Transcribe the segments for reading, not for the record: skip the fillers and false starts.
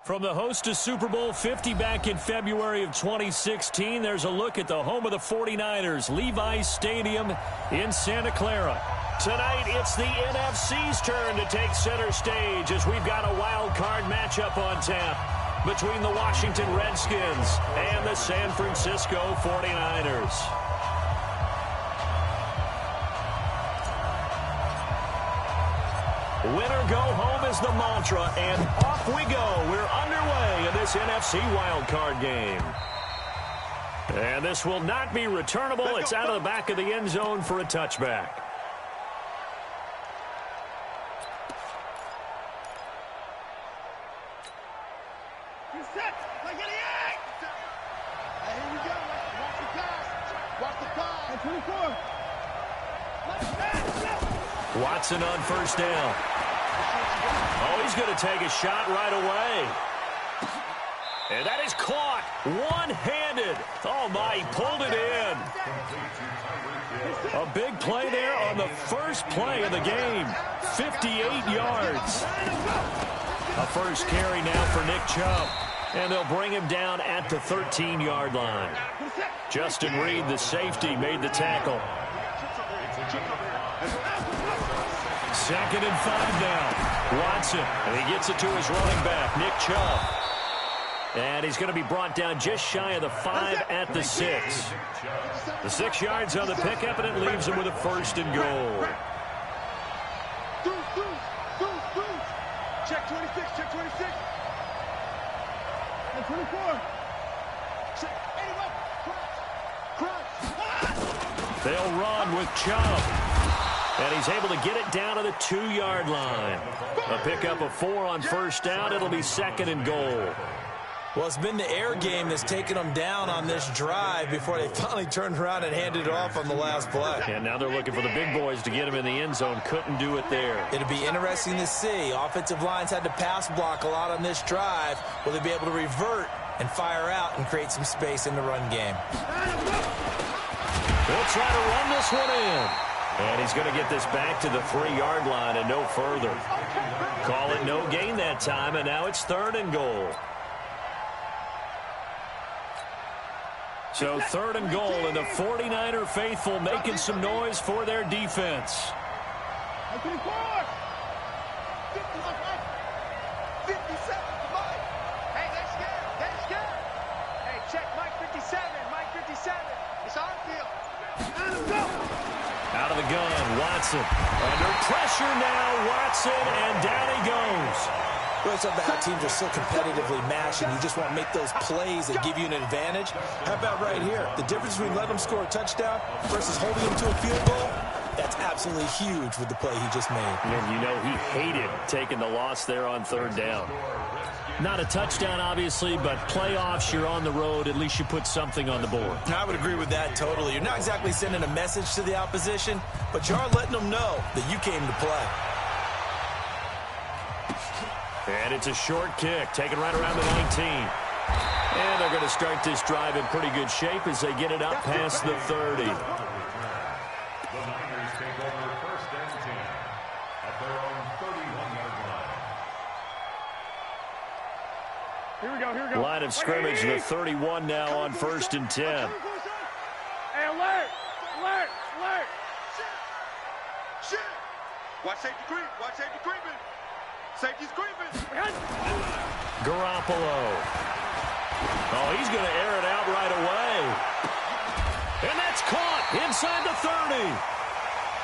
From the host to Super Bowl 50 back in February of 2016, there's a look at the home of the 49ers, Levi's Stadium in Santa Clara. Tonight, it's the NFC's turn to take center stage as we've got a wild card matchup on tap between the Washington Redskins and the San Francisco 49ers. Winner go home is the mantra, and off we go. We're underway in this NFC wildcard game. And this will not be returnable. It's out of the back of the end zone for a touchback. Watson on first down. Oh, he's going to take a shot right away. And that is caught one-handed. Oh, my, he pulled it in. A big play there on the first play of the game. 58 yards. A first carry now for Nick Chubb. And they'll bring him down at the 13-yard line. Justin Reed, the safety, made the tackle. 2nd and 5 now. Watson, and he gets it to his running back, Nick Chubb. And he's going to be brought down just shy of the 5 at the 6. The 6 yards on the pickup, and it leaves him with a 1st and goal. Check 26, check 26. And 24. Check 81. Crunch. They'll run with Chubb. And he's able to get it down to the 2-yard line. A pickup of 4 on first down. It'll be 2nd and goal. Well, it's been the air game that's taken them down on this drive before they finally turned around and handed it off on the last play. And now they're looking for the big boys to get him in the end zone. Couldn't do it there. It'll be interesting to see. Offensive lines had to pass block a lot on this drive. Will they be able to revert and fire out and create some space in the run game? They'll try to run this one in. And he's going to get this back to the 3-yard line and no further. Call it no gain that time, and now it's 3rd and goal. So 3rd and goal, and the 49er faithful making some noise for their defense. 57, Mike. Hey, that's good. That's good. Hey, check Mike 57. Mike 57. It's our field. Out of the gun, Watson. Under pressure now, Watson, and down he goes. Well, it's about how teams are so competitively matched, and you just want to make those plays that give you an advantage. How about right here? The difference between letting them score a touchdown versus holding them to a field goal, that's absolutely huge with the play he just made. And you know he hated taking the loss there on 3rd down. Not a touchdown, obviously, but playoffs, you're on the road. At least you put something on the board. I would agree with that totally. You're not exactly sending a message to the opposition, but you are letting them know that you came to play. And it's a short kick, taken right around the 19. And they're going to start this drive in pretty good shape as they get it up past the 30. The Niners take over 1st and 10 at their own 31-yard line. Here we go, here we go. Line of scrimmage, the 31 now on 1st and 10. Hey, alert! Alert! Alert! Shit! Watch safety creep! Watch safety creeping! Safety's creeping! Garoppolo. Oh, he's going to air it out right away. And that's caught inside the 30.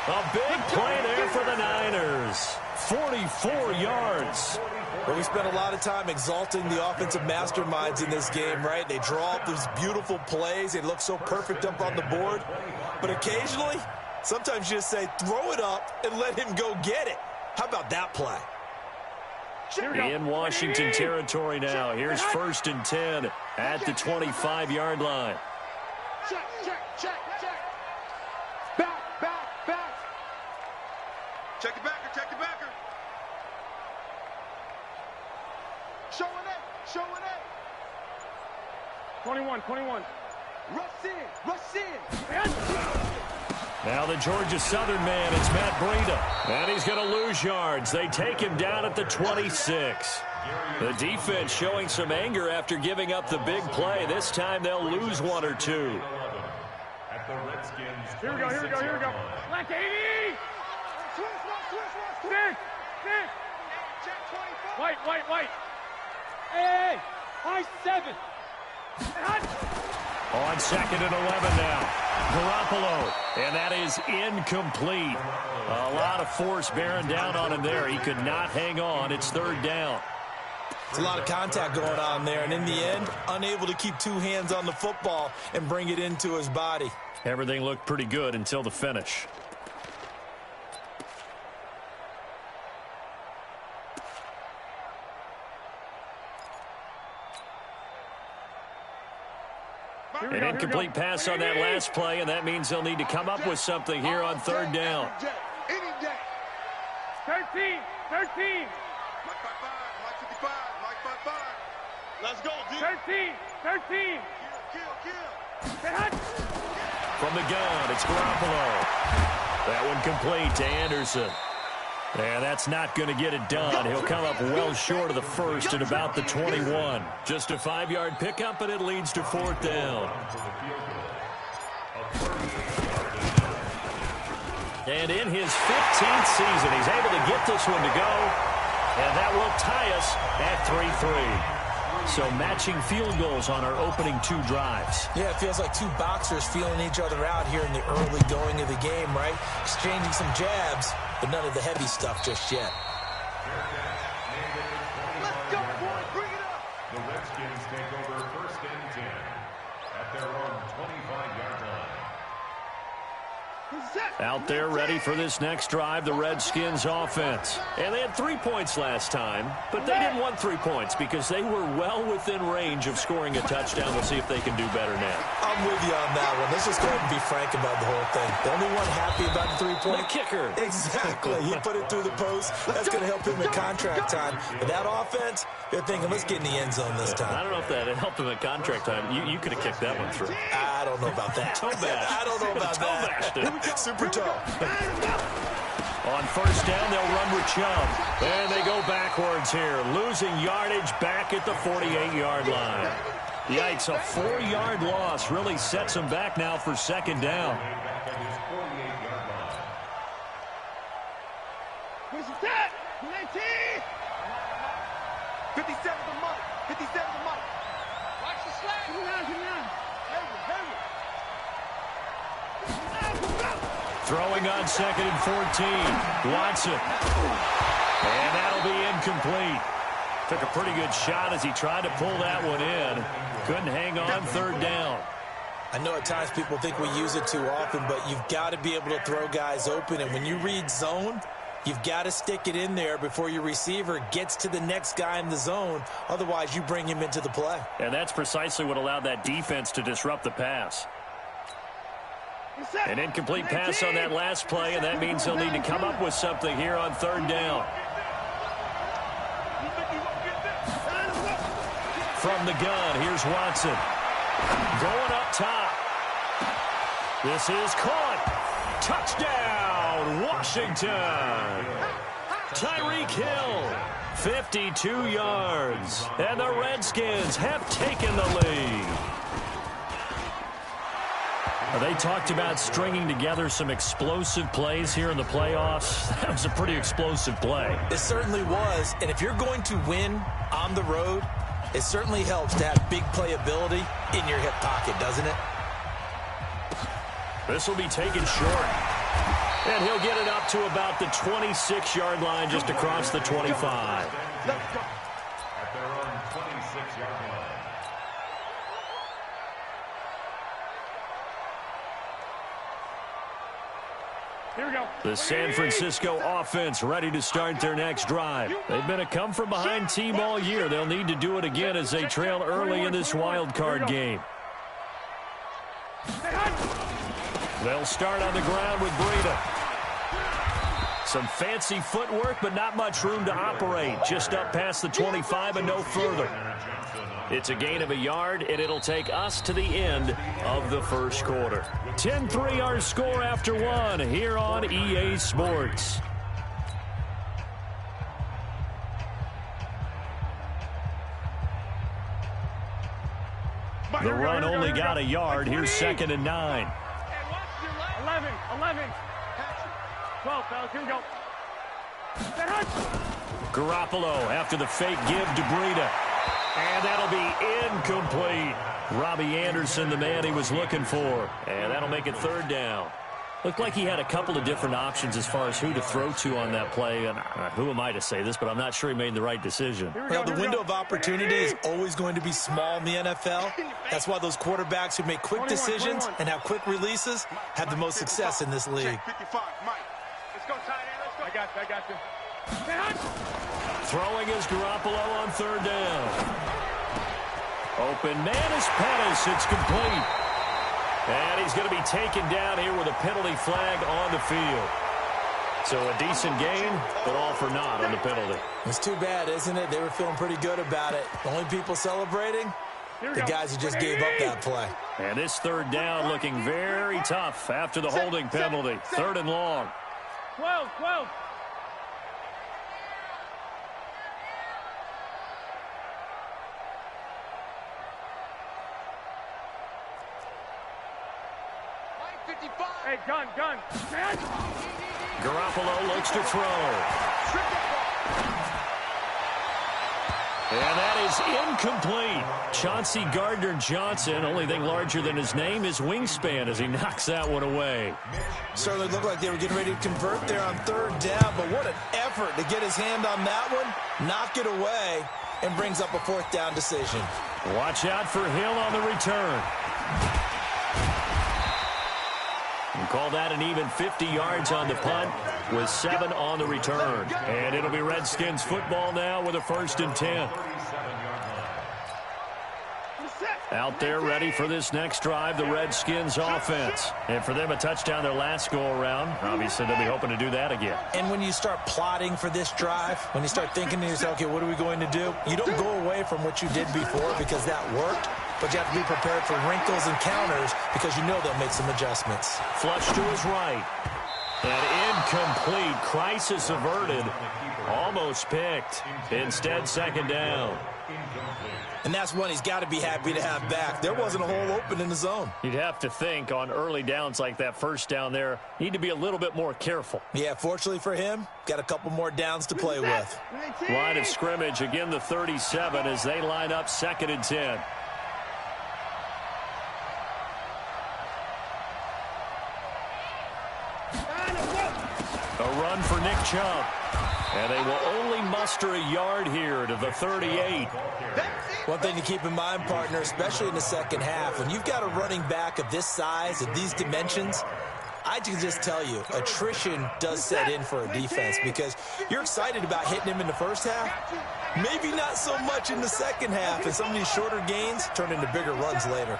A big play there for the Niners. 44 yards. Well, we spent a lot of time exalting the offensive masterminds in this game, right? They draw up these beautiful plays. They look so perfect up on the board. But occasionally, sometimes you just say, throw it up and let him go get it. How about that play? In Washington territory now. Here's 1st and 10 at the 25-yard line. Check, check, check, check. Back, back, back. Check the backer, check the backer. Showing it, showing it. 21, 21. Rush in, rush in. Now the Georgia Southern man, it's Matt Breida. And he's going to lose yards. They take him down at the 26. The defense showing some anger after giving up the big play. This time they'll lose one or two. At the Redskins. Here we go. Black 80! Six! White! Hey! High 7! On 2nd and 11 now. Garoppolo, and that is incomplete. A lot of force bearing down on him there. He could not hang on. It's 3rd down. There's a lot of contact going on there, and in the end, unable to keep 2 hands on the football and bring it into his body. Everything looked pretty good until the finish. An incomplete pass on that last play, and that means they'll need to come up with something here on 3rd down. 13! Mike 55, Mike 55, Mike 55. Let's go, D. 13! Kill. From the gun, it's Garoppolo. That one complete to Anderson. And that's not going to get it done. He'll come up well short of the first at about the 21. Just a 5-yard pickup, and it leads to 4th down. And in his 15th season, he's able to get this one to go. And that will tie us at 3-3. So matching field goals on our opening 2 drives. Yeah, it feels like 2 boxers feeling each other out here in the early going of the game, right? Exchanging some jabs, but none of the heavy stuff just yet. Let's go, boy. Bring it up. The Redskins take over 1st and 10 at their own 25-yard line. Out there ready for this next drive, the Redskins offense. And they had 3 points last time, but they didn't want 3 points because they were well within range of scoring a touchdown. We'll see if they can do better now. I'm with you on that one. Let's just go ahead and be frank about the whole thing. The only one happy about the 3-point. The kicker. Exactly. He put it through the post. That's going to help him in contract time. But that offense, they're thinking, let's get in the end zone this time. I don't know if that helped him at contract time. You could have kicked that one through. I don't know about that. Toe bash. I don't know about that. Bashed it. Super toe. On 1st down, they'll run with Chubb. And they go backwards here, losing yardage back at the 48-yard line. Yikes, a 4-yard loss really sets them back now for 2nd down. Where's the tap? 19! 57 the money. 57 the money. Watch the slack. Come on. Throwing on 2nd and 14. Watson. And that'll be incomplete. Took a pretty good shot as he tried to pull that one in. Couldn't hang on 3rd down. I know at times people think we use it too often, but you've got to be able to throw guys open. And when you read zone, you've got to stick it in there before your receiver gets to the next guy in the zone. Otherwise, you bring him into the play. And that's precisely what allowed that defense to disrupt the pass. An incomplete pass on that last play, and that means they'll need to come up with something here on 3rd down. From the gun, here's Watson. Going up top. This is caught. Touchdown, Washington. Tyreek Hill, 52 yards. And the Redskins have taken the lead. They talked about stringing together some explosive plays here in the playoffs. That was a pretty explosive play. It certainly was. And if you're going to win on the road, it certainly helps to have big playability in your hip pocket, doesn't it? This will be taken short. And he'll get it up to about the 26-yard line just across the 25. At their own 26-yard line. Here we go. The San Francisco offense ready to start their next drive. They've been a come-from-behind team all year. They'll need to do it again as they trail early in this wild card game. They'll start on the ground with Breida. Some fancy footwork, but not much room to operate. Just up past the 25 and no further. It's a gain of a yard, and it'll take us to the end of the first quarter. 10-3 our score after one here on EA Sports. The run only got a yard. Here's 2nd and 9. 11, 12, fellas, here we go. Garoppolo after the fake give to Breida. And that'll be incomplete. Robbie Anderson, the man he was looking for. And that'll make it 3rd down. Looked like he had a couple of different options as far as who to throw to on that play. And who am I to say this, but I'm not sure he made the right decision. Well, the window of opportunity is always going to be small in the NFL. That's why those quarterbacks who make quick decisions and have quick releases have the most success in this league. 55, Mike. Let's go, tight end. Let's go. I got you. Throwing is Garoppolo on 3rd down. Open man is Pettis. It's complete. And he's going to be taken down here with a penalty flag on the field. So a decent gain, but all for naught on the penalty. It's too bad, isn't it? They were feeling pretty good about it. The only people celebrating, the guys who just gave up that play. And this 3rd down looking very tough after the holding penalty. 3rd and long. 12. Hey, gun. Garoppolo looks to throw. And that is incomplete. Chauncey Gardner-Johnson, only thing larger than his name is wingspan as he knocks that one away. Certainly looked like they were getting ready to convert there on 3rd down, but what an effort to get his hand on that one, knock it away, and brings up a 4th down decision. Watch out for Hill on the return. And call that an even 50 yards on the punt with 7 on the return. And it'll be Redskins football now with a 1st and 10. Out there ready for this next drive, the Redskins offense. And for them, a touchdown their last go-around. Obviously, they'll be hoping to do that again. And when you start plotting for this drive, when you start thinking to yourself, okay, what are we going to do? You don't go away from what you did before because that worked. But you have to be prepared for wrinkles and counters because you know they'll make some adjustments. Flush to his right. And incomplete. Crisis averted. Almost picked. Instead, 2nd down. And that's one he's got to be happy to have back. There wasn't a hole open in the zone. You'd have to think on early downs like that 1st down there, need to be a little bit more careful. Yeah, fortunately for him, got a couple more downs to play with. Line of scrimmage, again the 37 as they line up 2nd and 10. A run for Nick Chubb. And they will only muster a yard here to the 38. One thing to keep in mind, partner, especially in the 2nd half, when you've got a running back of this size, of these dimensions, I can just tell you, attrition does set in for a defense because you're excited about hitting him in the 1st half, maybe not so much in the 2nd half, and some of these shorter gains turn into bigger runs later.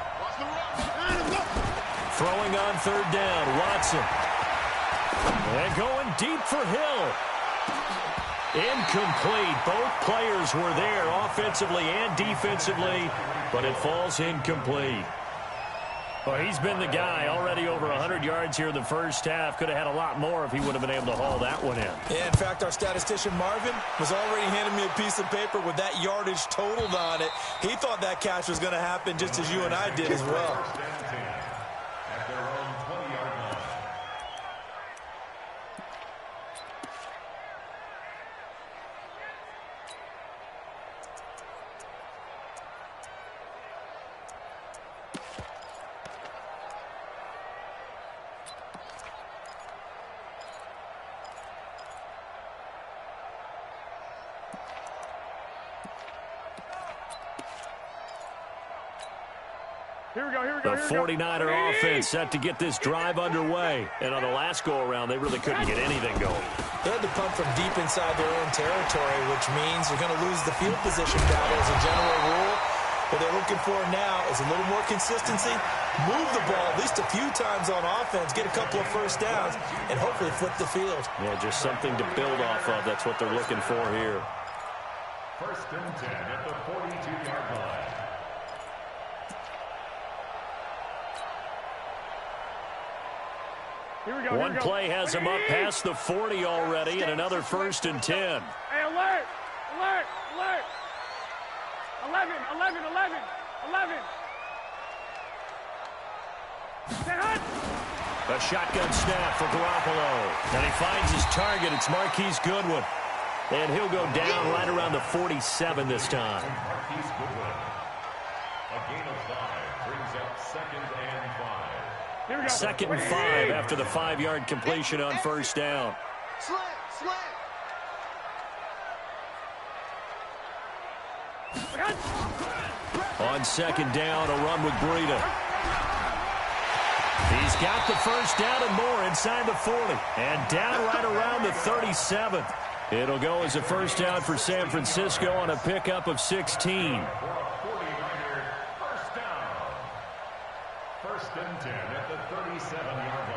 Throwing on 3rd down, Watson. And going deep for Hill. Incomplete. Both players were there offensively and defensively, but it falls incomplete. Well, he's been the guy already over 100 yards here in the 1st half. Could have had a lot more if he would have been able to haul that one in. Yeah, in fact, our statistician Marvin was already handing me a piece of paper with that yardage totaled on it. He thought that catch was going to happen just as you and I did as well. Here we go. The 49er offense set to get this drive underway. And on the last go-around, they really couldn't get anything going. They had to punt from deep inside their own territory, which means you're going to lose the field position battle as a general rule. What they're looking for now is a little more consistency, move the ball at least a few times on offense, get a couple of 1st downs, and hopefully flip the field. Yeah, just something to build off of. That's what they're looking for here. 1st and 10 at the 42-yard line. Here we go. One play has him up past the 40 already, and another 1st and 10. Hey, alert! Alert! Alert! 11, 11, 11, 11. A shotgun snap for Garoppolo. And he finds his target. It's Marquise Goodwin. And he'll go down right around the 47 this time. Marquise Goodwin. A gain of 5 brings up 2nd and 5. Here we go. 2nd and 5 after the 5-yard completion on first down. Slant, slant. On 2nd down, a run with Breida. He's got the first down and more inside the 40. And down right around the 37. It'll go as a first down for San Francisco on a pickup of 16. For a 40-yarder first down. 1st and 10 at the 37-yard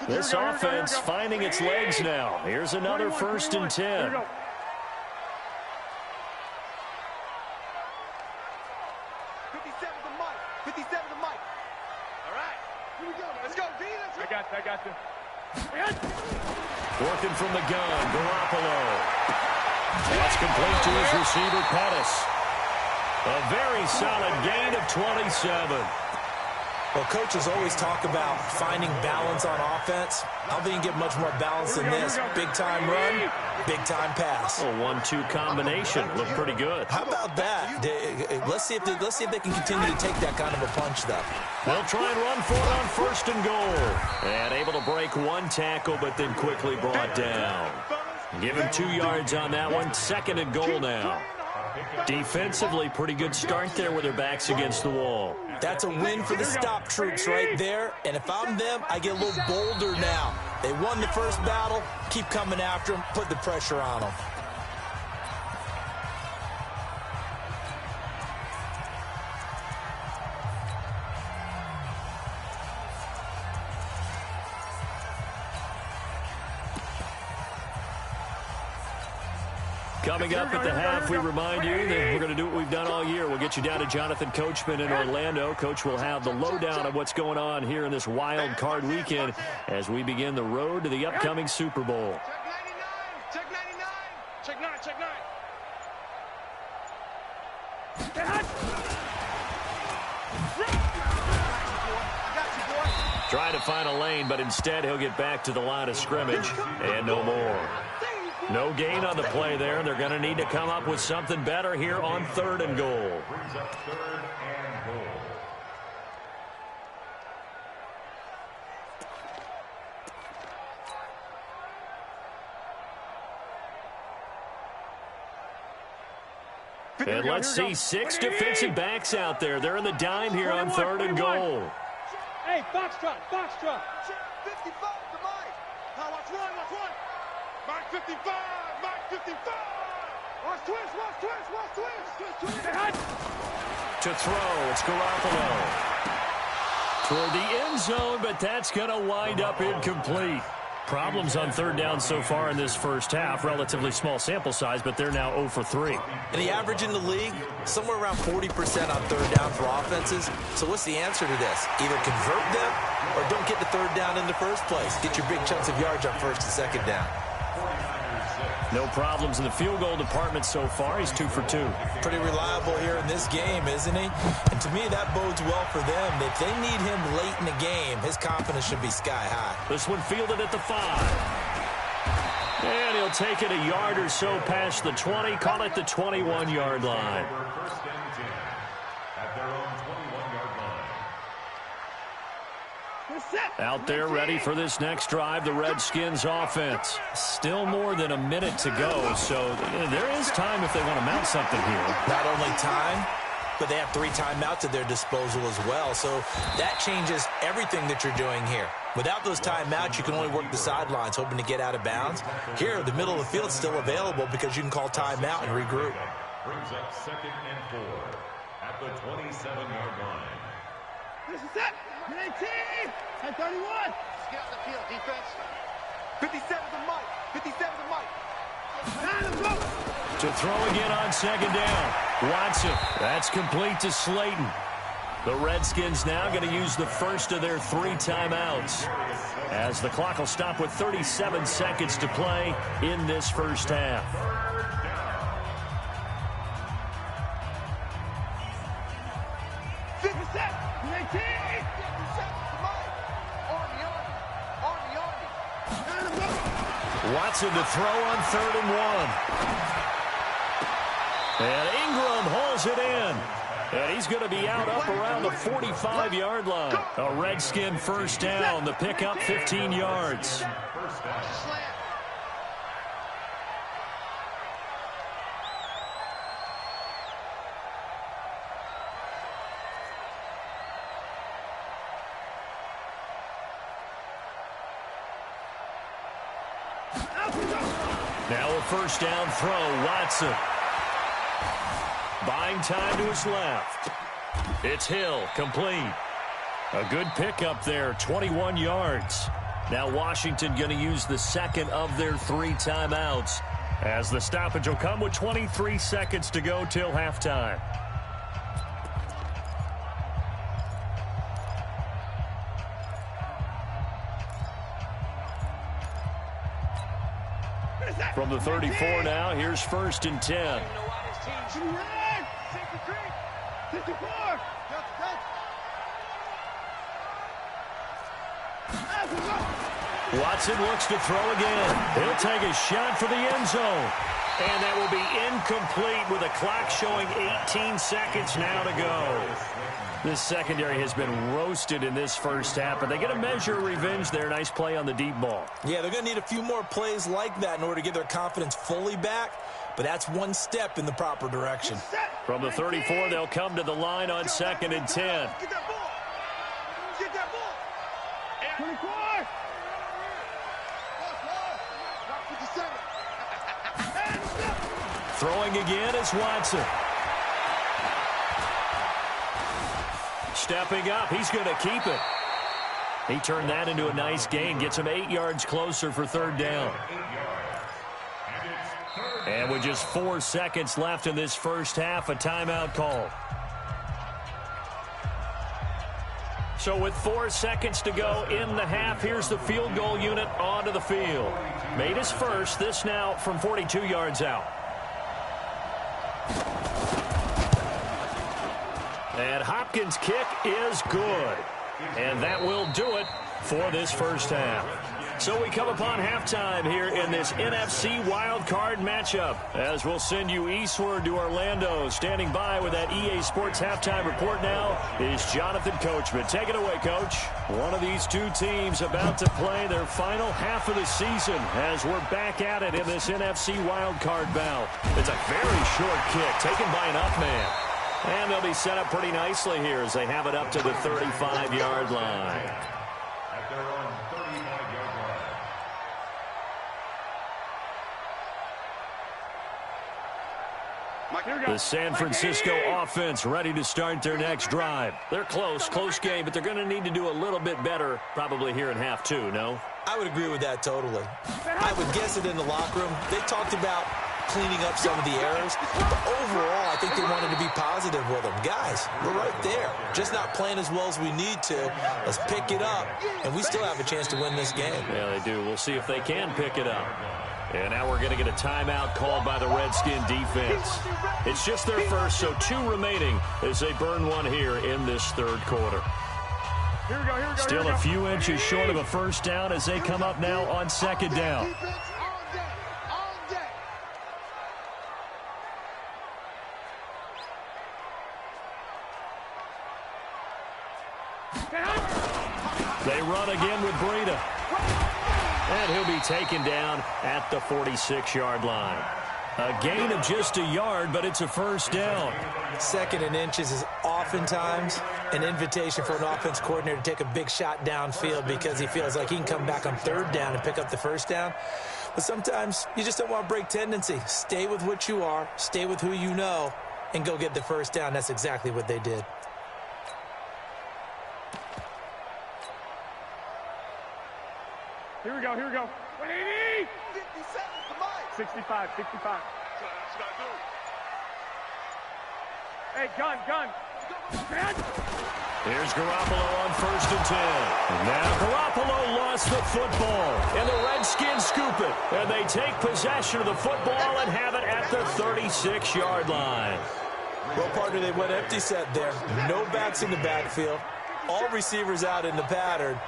line. This offense finding its legs now. Here's another 1st and 10. 57 to Mike. 57 to Mike. All right. Here we go. Let's go, D. Let's go. I got you. Working from the gun, Garoppolo. That's complete to his receiver, Pettis. A very solid gain of 27. Well, coaches always talk about finding balance on offense. I don't think you get much more balance than this. Big-time run, big-time pass. A 1-2 combination. Looked pretty good. How about that? Let's see if they can continue to take that kind of a punch, though. They'll try and run for it on 1st and goal. And able to break one tackle, but then quickly brought down. Give him 2 yards on that one. 2nd and goal now. Defensively, pretty good start there with their backs against the wall. That's a win for the stop troops right there. And if I'm them, I get a little bolder now. They won the first battle. Keep coming after them. Put the pressure on them. Coming up at the half, we remind you that we're going to do what we've done all year. We'll get you down to Jonathan Coachman in Orlando. Coach will have the lowdown of what's going on here in this wild card weekend as we begin the road to the upcoming Super Bowl. Check 99. Check 99. Check 9. Trying to find a lane, but instead he'll get back to the line of scrimmage and no more. No gain on the play there. They're going to need to come up with something better here on 3rd and goal. Brings up 3rd and goal. And let's see 6 defensive backs out there. They're in the dime here on 3rd and goal. Hey, foxtrot. 55 to Mike. Now watch one. Mike 55. Mike 55. Watch twist. To throw, it's Garoppolo. Toward the end zone, but that's going to wind up incomplete. Problems on 3rd down so far in this first half. Relatively small sample size, but they're now 0 for 3. And the average in the league, somewhere around 40% on 3rd down for offenses. So what's the answer to this? Either convert them or don't get the 3rd down in the first place. Get your big chunks of yards on 1st and 2nd down. No problems in the field goal department so far. He's 2 for 2. Pretty reliable here in this game, isn't he? And to me, that bodes well for them. If they need him late in the game, his confidence should be sky high. This one fielded at the 5. And he'll take it a yard or so past the 20. Call it the 21-yard line. 1st and 10 at their own 21-yard line. Out there ready for this next drive, the Redskins offense. Still more than a minute to go, so there is time if they want to mount something here. Not only time, but they have 3 timeouts at their disposal as well, so that changes everything that you're doing here. Without those timeouts, you can only work the sidelines, hoping to get out of bounds. Here, the middle of the field is still available because you can call timeout and regroup. Brings up 2nd and 4 at the 27-yard line. This is it. 19. 31. Get on the field, defense. 57 to Mike. 57 to Mike. To throw again on 2nd down. Watson. That's complete to Slayton. The Redskins now going to use the first of their 3 timeouts, as the clock will stop with 37 seconds to play in this first half. 3rd Watson to throw on 3rd and 1. And Ingram holds it in. And he's going to be out up around the 45-yard line. A Redskin first down. The pickup 15 yards. Now a first down throw, Watson. Buying time to his left. It's Hill, complete. A good pickup there, 21 yards. Now Washington going to use the second of their 3 timeouts, as the stoppage will come with 23 seconds to go till halftime. From the 34 now, here's 1st and 10. Watson looks to throw again. He'll take a shot for the end zone. And that will be incomplete with a clock showing 18 seconds now to go. This secondary has been roasted in this first half, but they get a measure of revenge there. Nice play on the deep ball. Yeah, they're going to need a few more plays like that in order to get their confidence fully back, but that's one step in the proper direction. From the 34, they'll come to the line on 2nd and 10. Get that ball. Get that ball. 24. Throwing again is Watson. Stepping up, he's going to keep it. He turned that into a nice gain, gets him 8 yards closer for 3rd down. And with just 4 seconds left in this first half, a timeout call. So with 4 seconds to go in the half, here's the field goal unit onto the field. Made his first, this now from 42 yards out. And Hopkins' kick is good. And that will do it for this first half. So we come upon halftime here in this NFC wildcard matchup, as we'll send you eastward to Orlando. Standing by with that EA Sports halftime report now is Jonathan Coachman. Take it away, Coach. One of these two teams about to play their final half of the season as we're back at it in this NFC wildcard bout. It's a very short kick taken by an up man. And they'll be set up pretty nicely here as they have it up to the 35-yard line. At their own 35-yard line. The San Francisco offense ready to start their next drive. They're close game, but they're going to need to do a little bit better probably here in half 2, no? I would agree with that totally. I would guess it in the locker room. They talked about cleaning up some of the errors, but overall, I think they wanted to be positive with them. Guys, we're right there. Just not playing as well as we need to. Let's pick it up, and we still have a chance to win this game. Yeah, they do. We'll see if they can pick it up. And now we're going to get a timeout called by the Redskin defense. It's just their first, so 2 remaining as they burn one here in this 3rd quarter. Here we go. Still a few inches short of a first down as they come up now on 2nd down. They run again with Breida. And he'll be taken down at the 46-yard line. A gain of just a yard, but it's a first down. 2nd and inches is oftentimes an invitation for an offense coordinator to take a big shot downfield because he feels like he can come back on 3rd down and pick up the first down. But sometimes you just don't want to break tendency. Stay with what you are, stay with who you know, and go get the first down. That's exactly what they did. Here we go. 180. 65. Hey, gun. Here's Garoppolo on 1st and 10. Now Garoppolo lost the football, and the Redskins scoop it. And they take possession of the football and have it at the 36-yard line. Well, partner, they went empty set there. No backs in the backfield. all receivers out in the pattern.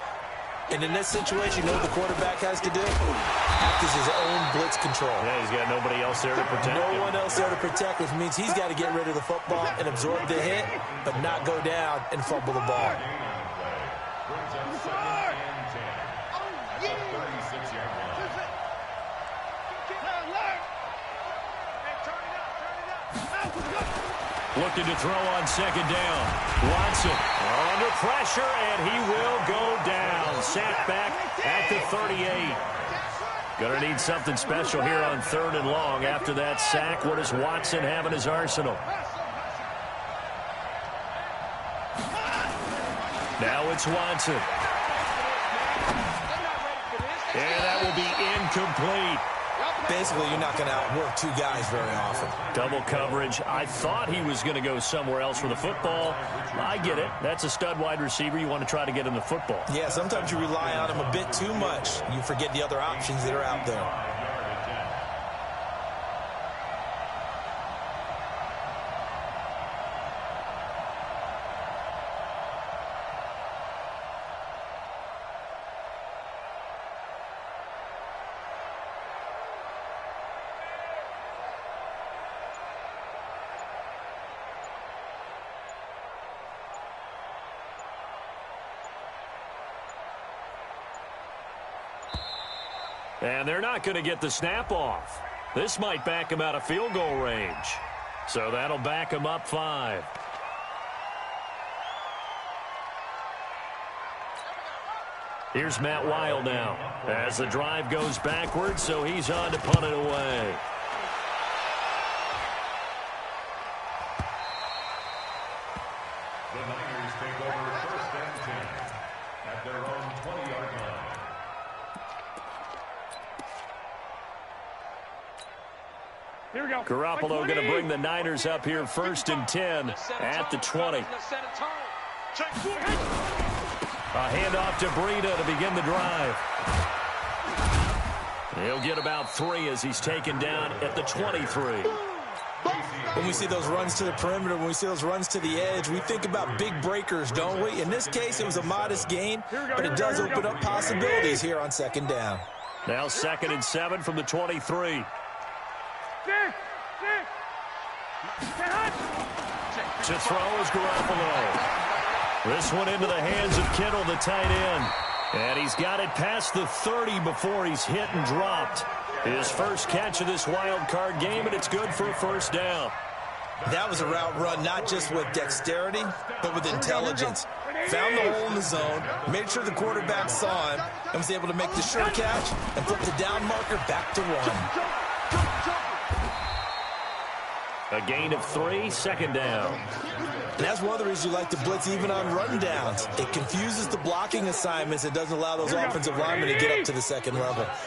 And in this situation, you know what the quarterback has to do? Act as his own blitz control. Yeah, he's got nobody else there to protect him. No one else there to protect, which means he's got to get rid of the football and absorb the hit, but not go down and fumble the ball. Looking to throw on second down. Watson under pressure, and he will go down. Sacked back at the 38. Going to need something special here on 3rd and long. After that sack, what does Watson have in his arsenal? Now it's Watson. And that will be incomplete. Basically, you're not going to outwork two guys very often. Double coverage. I thought he was going to go somewhere else for the football. I get it. That's a stud wide receiver. You want to try to get him the football. Yeah, sometimes you rely on him a bit too much. You forget the other options that are out there. And they're not going to get the snap off. This might back him out of field goal range. So that'll back him up 5. Here's Matt Weil now as the drive goes backwards, so he's on to punt it away. The Niners take over 1st and 10 at their own 20-yard line. Here we go. Garoppolo going to bring the Niners up here 1st and 10 at the 20. A handoff to Breida to begin the drive. He'll get about 3 as he's taken down at the 23. When we see those runs to the perimeter, when we see those runs to the edge, we think about big breakers, don't we? In this case, it was a modest gain, but it does open up possibilities here on 2nd down. Now 2nd and 7 from the 23. To throw is Garoppolo. This one into the hands of Kittle, the tight end. And he's got it past the 30 before he's hit and dropped. His first catch of this wild card game, and it's good for a 1st down. That was a route run not just with dexterity, but with intelligence. Found the hole in the zone, made sure the quarterback saw him, and was able to make the sure catch and flip the down marker back to 1. A gain of 3, 2nd down. And that's one of the reasons you like to blitz even on rundowns. It confuses the blocking assignments. It doesn't allow those offensive linemen to get up to the 2nd level. At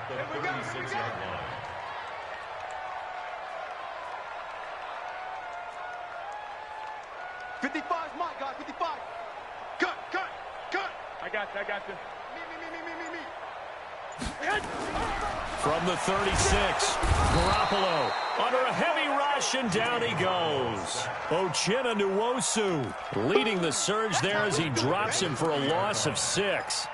the 36-yard line. '55's my guy, 55. Cut. I got you. Me. From the 36, Garoppolo under a heavy rush, and down he goes. Uchenna Nwosu leading the surge there as he drops him for a loss of 6.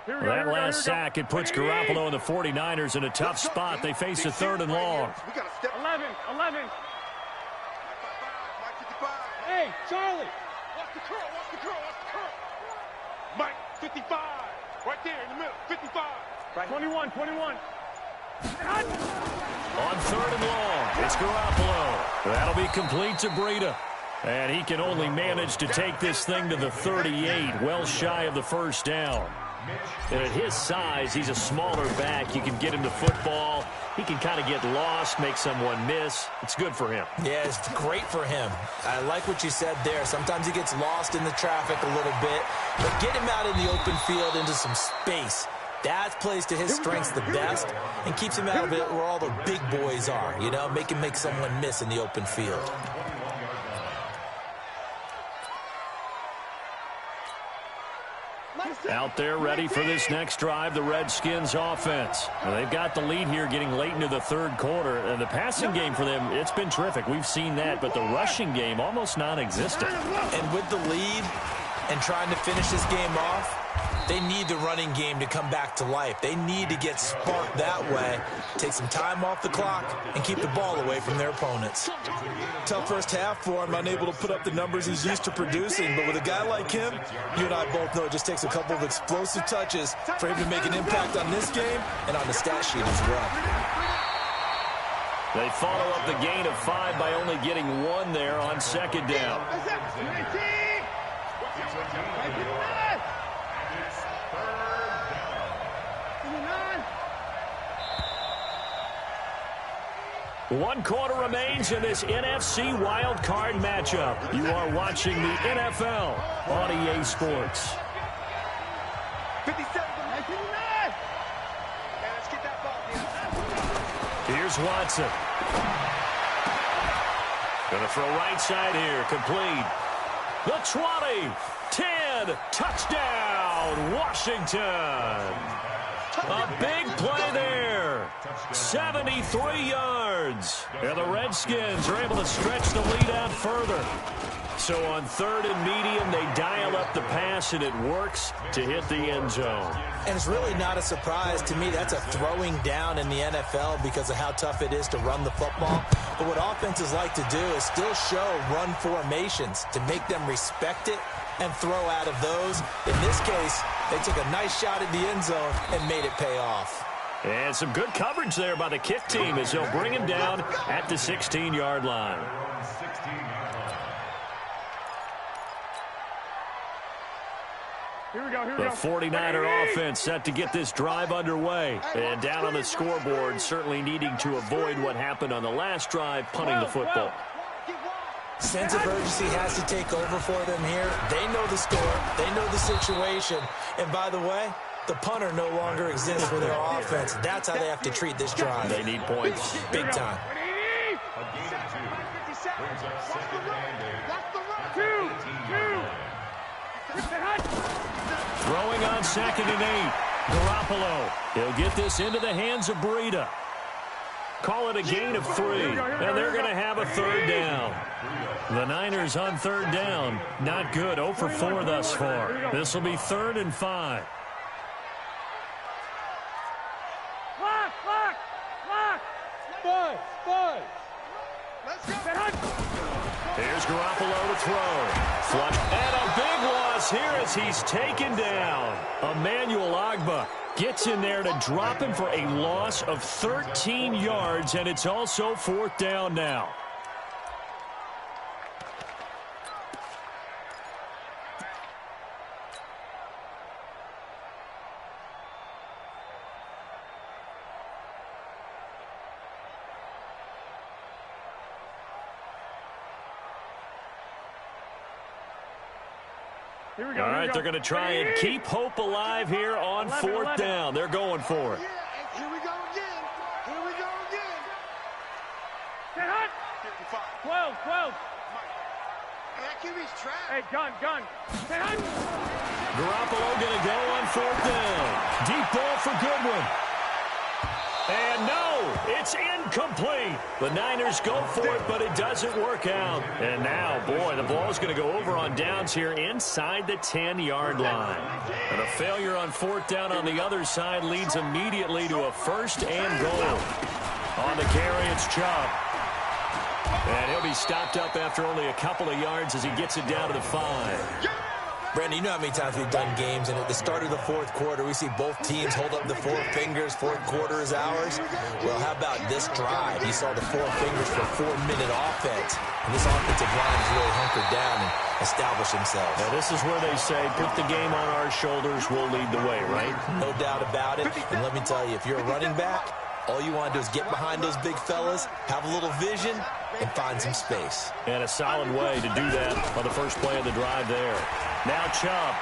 That last sack, it puts Garoppolo and the 49ers in a tough spot. They face a 3rd and long. 11. Hey, Charlie. Watch the curl. Mike, 55. Right there in the middle, 55. Right. 21. On 3rd and long, it's Garoppolo. That'll be complete to Breida. And he can only manage to take this thing to the 38, well shy of the 1st down. And at his size, he's a smaller back. You can get him the football. He can kind of get lost, make someone miss. It's good for him. Yeah, it's great for him. I like what you said there. Sometimes he gets lost in the traffic a little bit. But get him out in the open field into some space. That plays to his strengths the best and keeps him out of it where all the big boys are. You know, make him make someone miss in the open field. Out there ready for this next drive, the Redskins offense. Well, they've got the lead here getting late into the third quarter. And the passing game for them, it's been terrific. We've seen that, but the rushing game almost non-existent. And with the lead and trying to finish this game off, they need the running game to come back to life. They need to get sparked that way, take some time off the clock, and keep the ball away from their opponents. Tough first half for him, unable to put up the numbers he's used to producing. But with a guy like him, you and I both know it just takes a couple of explosive touches for him to make an impact on this game and on the stat sheet as well. They follow up the gain of 5 by only getting 1 there on second down. One quarter remains in this NFC wildcard matchup. You are watching the NFL on EA Sports. 57. Let's get that ball. Here's Watson. Going to throw right side here. Complete. The 20. 10. Touchdown, Washington. A big play there. 73 yards. And the Redskins are able to stretch the lead out further. So on 3rd and medium, they dial up the pass, and it works to hit the end zone. And it's really not a surprise to me. That's a throwing down in the NFL because of how tough it is to run the football. But what offenses like to do is still show run formations to make them respect it and throw out of those. In this case, they took a nice shot at the end zone and made it pay off. And some good coverage there by the kick team as they'll bring him down at the 16-yard line. Here we go, here we The go. 49er offense set to get this drive underway. And down on the scoreboard, certainly needing to avoid what happened on the last drive, punting the football. Sense of urgency has to take over for them here. They know the score. They know the situation. And by the way, the punter no longer exists for their offense. That's how they have to treat this drive. They need points. Big time. Throwing on 2nd and 8. Garoppolo. He'll get this into the hands of Breida. Call it a gain of 3. And they're going to have a 3rd down. The Niners on 3rd down. Not good. 0 for 4 thus far. This will be 3rd and 5. Five. Let's go. Here's Garoppolo to throw. Flush. And a big loss here as he's taken down. Emmanuel Ogbah gets in there to drop him for a loss of 13 yards, and it's also 4th down now. All right, they're going to try and keep hope alive here on 4th down. They're going for it. Here we go again. 55. 12. That QB's trapped. Hey, gun. Garoppolo going to go on 4th down. Deep ball for Goodwin. And no, it's incomplete. The Niners go for it, but it doesn't work out. And now, boy, the ball's going to go over on downs here inside the 10-yard line. And a failure on 4th down on the other side leads immediately to a 1st and goal. On the carry, it's Chubb. And he'll be stopped up after only a couple of yards as he gets it down to the 5. Brandon, you know how many times we've done games, and at the start of the 4th quarter, we see both teams hold up the 4 fingers. 4th quarter is ours. Well, how about this drive? You saw the 4 fingers for a 4-minute offense. And this offensive line has really hunkered down and established themselves. Now, this is where they say, put the game on our shoulders, we'll lead the way, right? No doubt about it. And let me tell you, if you're a running back, all you want to do is get behind those big fellas, have a little vision, and find some space. And a solid way to do that on the first play of the drive there. Now Chubb.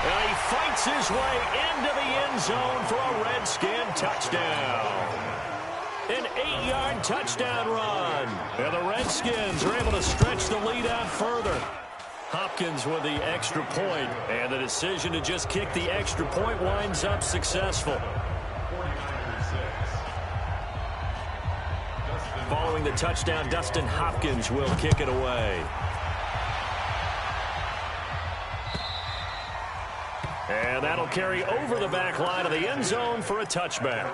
And he fights his way into the end zone for a Redskin touchdown. An 8-yard touchdown run. And the Redskins are able to stretch the lead out further. Hopkins with the extra point, and the decision to just kick the extra point winds up successful. Following the touchdown, Dustin Hopkins will kick it away. And that'll carry over the back line of the end zone for a touchback.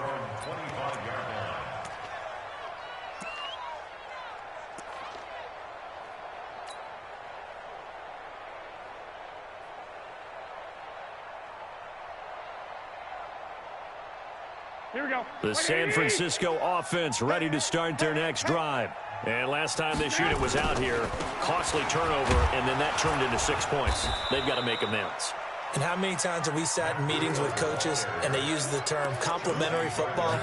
Here we go. The San Francisco offense ready to start their next drive. And last time this unit was out here, costly turnover, and then that turned into 6 points. They've got to make amends. And how many times have we sat in meetings with coaches and they use the term complementary football?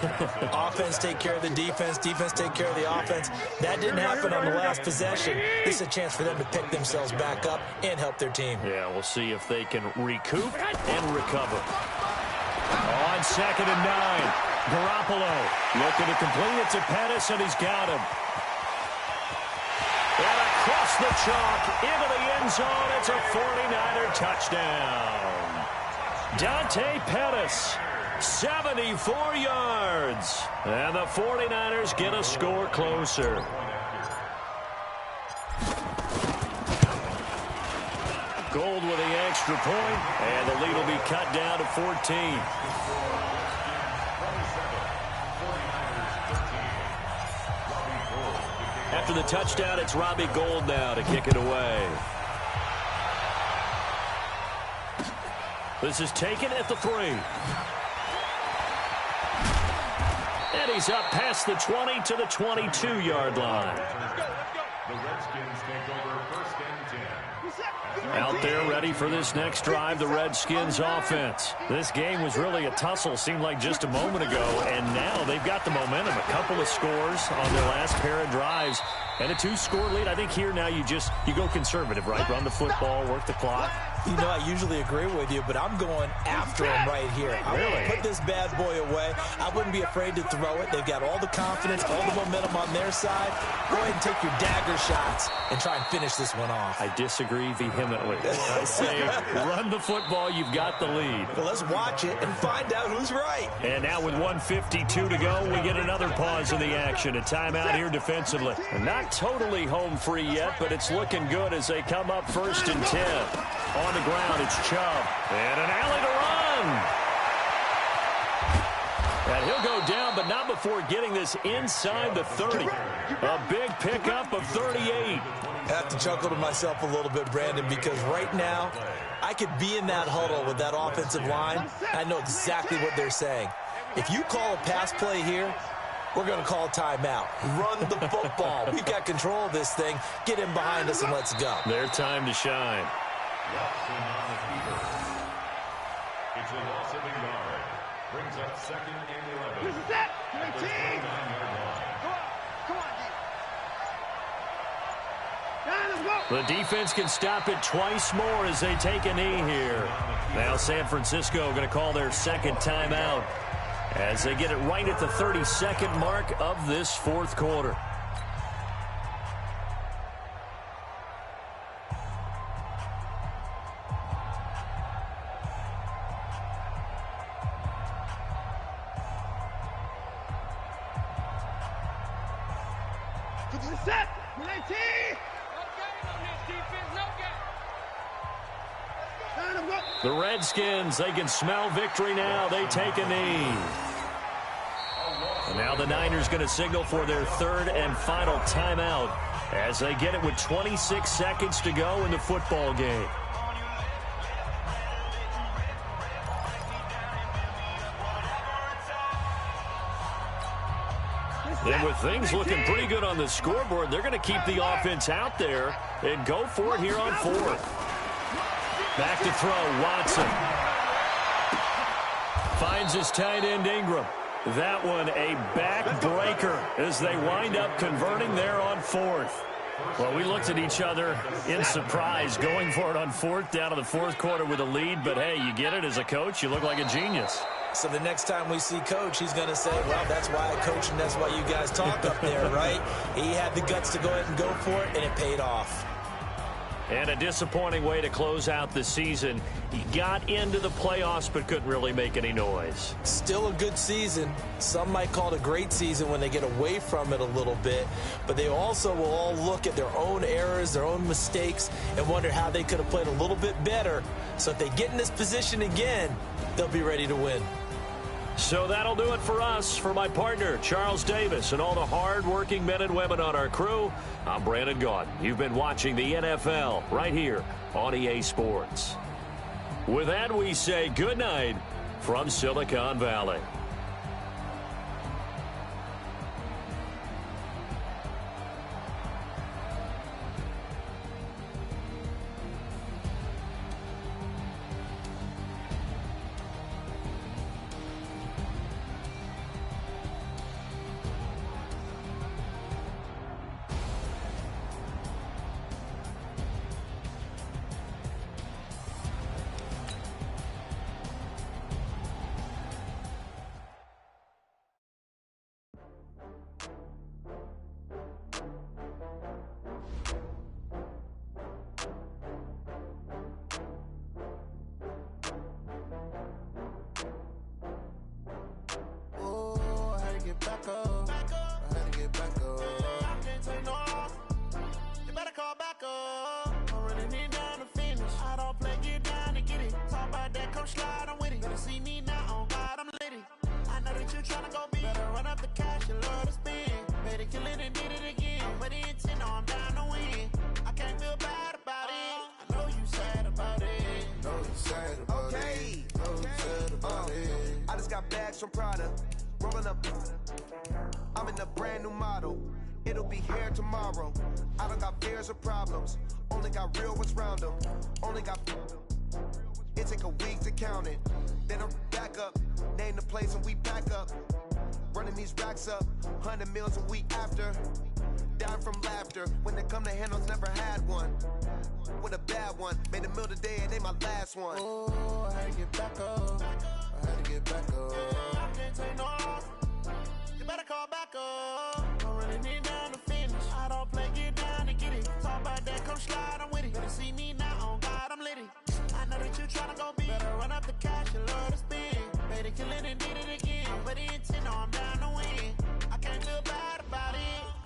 Offense take care of the defense, defense take care of the offense. That didn't happen on the last possession. This is a chance for them to pick themselves back up and help their team. Yeah, we'll see if they can recoup and recover. On 2nd and 9, Garoppolo looking to complete it to Pettis, and he's got him. And across the chalk into the end zone, it's a 49er touchdown. Dante Pettis, 74 yards. And the 49ers get a score closer. Gold with the extra point, and the lead will be cut down to 14. After the touchdown, it's Robbie Gould now to kick it away. This is taken at the 3. And he's up past the 20 to the 22-yard line. The Redskins take over 1st and 10. Out there ready for this next drive, the Redskins offense. This game was really a tussle, seemed like just a moment ago, and now they've got the momentum. A couple of scores on their last pair of drives and a 2-score lead. I think here now you go conservative, right? Run the football, work the clock. You know, I usually agree with you, but I'm going after him right here. I want to put this bad boy away. I wouldn't be afraid to throw it. They've got all the confidence, all the momentum on their side. Go ahead and take your dagger shots and try and finish this one off. I disagree vehemently. I say run the football. You've got the lead. Well, let's watch it and find out who's right. And now with 1:52 to go, we get another pause in the action. A timeout here defensively. And not totally home free yet, but it's looking good as they come up 1st and 10. On the ground, it's Chubb. And an alley to run. And he'll go down, but not before getting this inside the 30. A big pickup of 38. I have to chuckle to myself a little bit, Brandon, because right now I could be in that huddle with that offensive line. I know exactly what they're saying. If you call a pass play here, we're going to call a timeout. Run the football. We've got control of this thing. Get him behind us and let's go. Their time to shine. It's a loss of a yard. Brings up 2nd and 11. This is it. 19. Come on, The defense can stop it twice more as they take a knee here. Now San Francisco going to call their 2nd timeout as they get it right at the 32nd mark of this 4th quarter. set. 19. The Redskins, they can smell victory now. They take a knee. And now the Niners going to signal for their 3rd and final timeout as they get it with 26 seconds to go in the football game. And with things looking pretty good on the scoreboard, they're going to keep the offense out there and go for it here on 4th. Back to throw, Watson. Finds his tight end, Ingram. That one a backbreaker as they wind up converting there on 4th. Well, we looked at each other in surprise going for it on 4th down to the 4th quarter with a lead. But, hey, you get it as a coach. You look like a genius. So the next time we see Coach, he's going to say, well, that's why I coach and that's why you guys talk up there, right? He had the guts to go ahead and go for it, and it paid off. And a disappointing way to close out the season. He got into the playoffs but couldn't really make any noise. Still a good season. Some might call it a great season when they get away from it a little bit. But they also will all look at their own errors, their own mistakes, and wonder how they could have played a little bit better. So if they get in this position again, they'll be ready to win. So that'll do it for us. For my partner, Charles Davis, and all the hard-working men and women on our crew, I'm Brandon Gaudin. You've been watching the NFL right here on EA Sports. With that, we say good night from Silicon Valley. Back up. I had to get back up. I can't take no off. You better call back up. I'm running it down to finish. I don't play, get down to get it. Talk about that, come slide, I'm with it. Better see me now, on God, I'm litty. I know that you tryna go big. Better run up the cash, you love to spend. Better kill it and did it again. But the intent, no, I'm down to win. I can't feel bad about it. I know you sad about it. Know you sad about it. Know you sad about it. I just got bags from Prada. Rolling up, I'm in a brand new model. It'll be here tomorrow. I don't got fears or problems. Only got real what's round them. Only got. It take a week to count it. Then I'm back up. Name the place and we back up. Running these racks up. 100 meals a week after. Dying from laughter. When it come to handles, never had one. With a bad one. Made a meal today and they my last one. Oh, I had to get back up. I had to get back up. I can't take no off. You better call back up. I'm running it down to finish. I don't play, get down to get it. Talk about that, come slide, I'm with it. Better see me now, on God, I'm litty. I know that you tryna go big. Better run up the cash, you love to spend. Better kill it and did it again. But the intent, no, I'm down to win. I can't feel bad about it.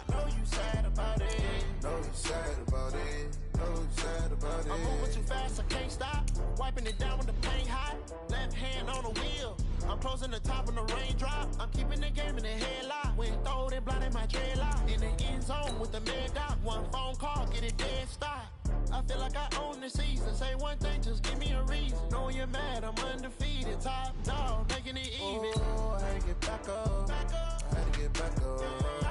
I know you sad about it. Know you sad about it. Know you sad about it. I'm moving too fast, I can't stop. Wiping it down with the paint hot. Left hand on the wheel. I'm closing the top on the raindrop. I'm keeping the game in the headlock. When throwed and blinded my dreadlock. In the end zone with the mad dot. One phone call, get it dead stop. I feel like I own the season. Say one thing, just give me a reason. Knowing you're mad, I'm undefeated. Top dog, making it even. Oh, I had to get back up. I had to get back up.